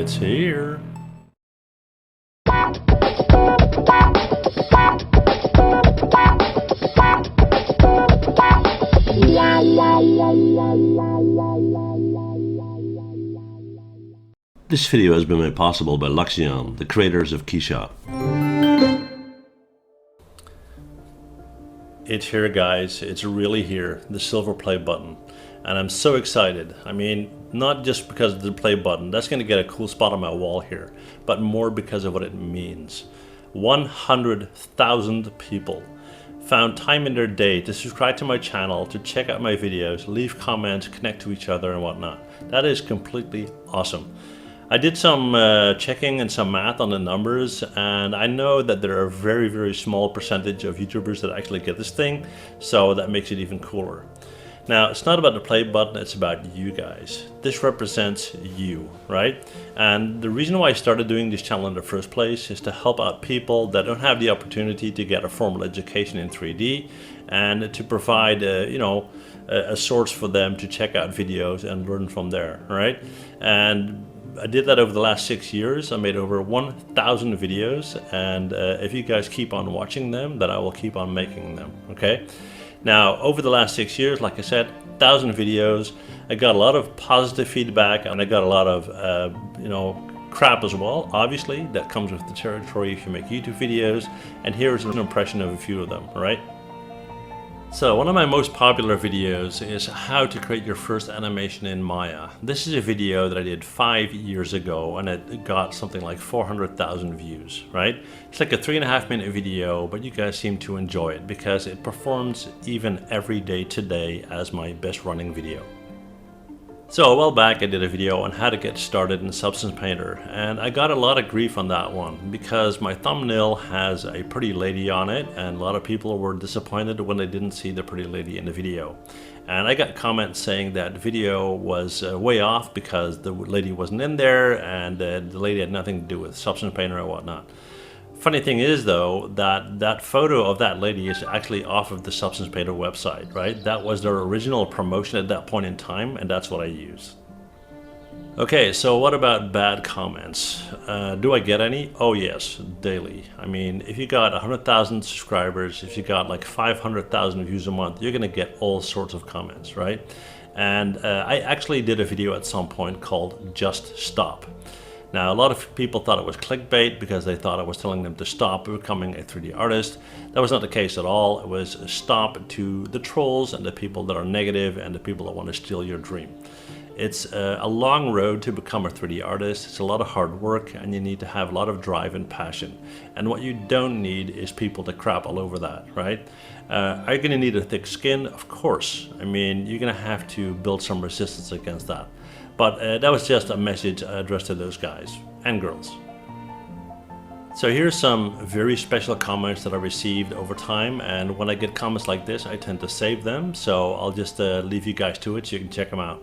It's here. This video has been made possible by Leidschendam, the creators of Keyshot. It's here, guys. It's really here, the silver play button. And I'm so excited. I mean, not just because of the play button, that's going to get a cool spot on my wall here, but more because of what it means. 100,000 people found time in their day to subscribe to my channel, to check out my videos, leave comments, connect to each other and whatnot. That is completely awesome. I did some checking and some math on the numbers, and I know that there are a very, very small percentage of YouTubers that actually get this thing, so that makes it even cooler. Now, it's not about the play button, it's about you guys. This represents you, right? And the reason why I started doing this channel in the first place is to help out people that don't have the opportunity to get a formal education in 3D, and to provide a source for them to check out videos and learn from there, right? And I did that over the last 6 years. I made over 1,000 videos, and if you guys keep on watching them, then I will keep on making them, okay? Now, over the last 6 years, like I said, 1,000 videos. I got a lot of positive feedback, and I got a lot of, crap as well. Obviously, that comes with the territory if you make YouTube videos. And here's an impression of a few of them, right? So one of my most popular videos is how to create your first animation in Maya. This is a video that I did 5 years ago, and it got something like 400,000 views, right? It's like a 3.5-minute video, but you guys seem to enjoy it because it performs even every day today as my best running video. So a while back I did a video on how to get started in Substance Painter, and I got a lot of grief on that one because my thumbnail has a pretty lady on it, and a lot of people were disappointed when they didn't see the pretty lady in the video. And I got comments saying that the video was way off because the lady wasn't in there, and the lady had nothing to do with Substance Painter or whatnot. Funny thing is though, that photo of that lady is actually off of the Substance Painter website, right? That was their original promotion at that point in time, and that's what I used. Okay, so what about bad comments? Do I get any? Oh yes, daily. I mean, if you got 100,000 subscribers, if you got like 500,000 views a month, you're gonna get all sorts of comments, right? And I actually did a video at some point called Just Stop. Now, a lot of people thought it was clickbait because they thought I was telling them to stop becoming a 3D artist. That was not the case at all. It was a stop to the trolls and the people that are negative and the people that want to steal your dream. It's a long road to become a 3D artist. It's a lot of hard work, and you need to have a lot of drive and passion. And what you don't need is people to crap all over that, right? Are you going to need a thick skin? Of course. I mean, you're going to have to build some resistance against that. But that was just a message addressed to those guys and girls. So here's some very special comments that I received over time, and when I get comments like this, I tend to save them. So I'll just leave you guys to it so you can check them out.